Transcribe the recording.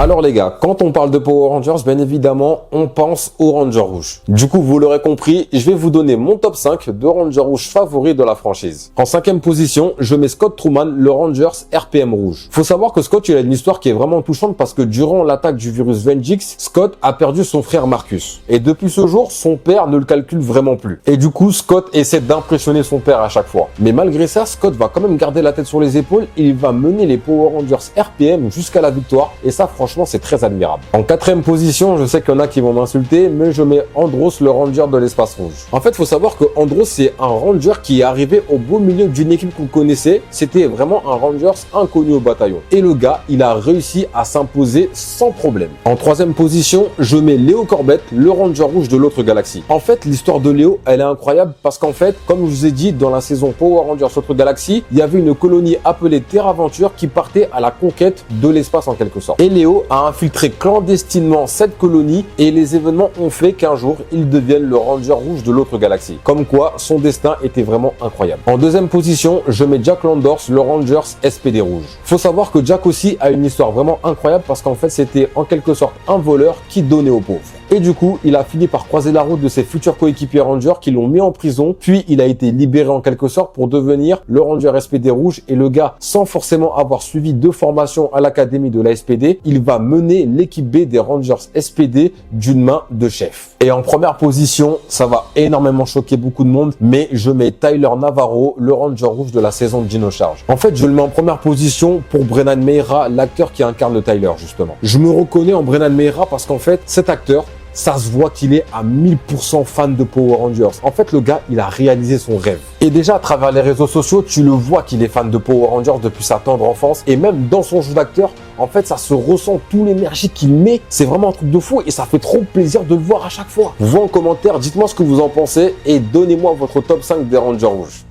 Alors les gars, quand on parle de Power Rangers, bien évidemment, on pense aux Rangers rouges. Du coup, vous l'aurez compris, je vais vous donner mon top 5 de Rangers rouges favoris de la franchise. En 5e position, je mets Scott Truman, le Rangers RPM rouge. Faut savoir que Scott, il a une histoire qui est vraiment touchante parce que durant l'attaque du virus Vengix, Scott a perdu son frère Marcus. Et depuis ce jour, son père ne le calcule vraiment plus. Et du coup, Scott essaie d'impressionner son père à chaque fois. Mais malgré ça, Scott va quand même garder la tête sur les épaules et il va mener les Power Rangers RPM jusqu'à la victoire. Et ça, franchement, c'est très admirable. En 4e position, je sais qu'il y en a qui vont m'insulter, mais je mets Andros, le Ranger de l'espace rouge. En fait, il faut savoir que Andros, c'est un Ranger qui est arrivé au beau milieu d'une équipe qu'on connaissait. C'était vraiment un Rangers inconnu au bataillon. Et le gars, il a réussi à s'imposer sans problème. En 3e position, je mets Léo Corbett, le Ranger rouge de l'autre galaxie. En fait, l'histoire de Léo, elle est incroyable parce qu'en fait, comme je vous ai dit, dans la saison Power Rangers Autre Galaxie, il y avait une colonie appelée Terre Aventure qui partait à la conquête de l'espace en quelque sorte. Et Léo a infiltré clandestinement cette colonie et les événements ont fait qu'un jour, il devienne le Ranger rouge de l'autre galaxie. Comme quoi, son destin était vraiment incroyable. En 2e position, je mets Jack Landors, le Rangers SPD rouge. Faut savoir que Jack aussi a une histoire vraiment incroyable parce qu'en fait, c'était en quelque sorte un voleur qui donnait aux pauvres. Et du coup, il a fini par croiser la route de ses futurs coéquipiers Rangers qui l'ont mis en prison, puis il a été libéré en quelque sorte pour devenir le Ranger SPD rouge et le gars, sans forcément avoir suivi de formation à l'académie de la SPD, il va mener l'équipe B des Rangers SPD d'une main de chef. Et en première position, ça va énormément choquer beaucoup de monde, mais je mets Tyler Navarro, le Ranger rouge de la saison de Dino Charge. En fait, je le mets en première position pour Brennan Meira, l'acteur qui incarne le Tyler justement. Je me reconnais en Brennan Meira parce qu'en fait, cet acteur, ça se voit qu'il est à 1000% fan de Power Rangers. En fait, le gars, il a réalisé son rêve. Et déjà, à travers les réseaux sociaux, tu le vois qu'il est fan de Power Rangers depuis sa tendre enfance. Et même dans son jeu d'acteur, en fait, ça se ressent, toute l'énergie qu'il met. C'est vraiment un truc de fou et ça fait trop plaisir de le voir à chaque fois. Vous en commentaire, dites-moi ce que vous en pensez et donnez-moi votre top 5 des Rangers rouges.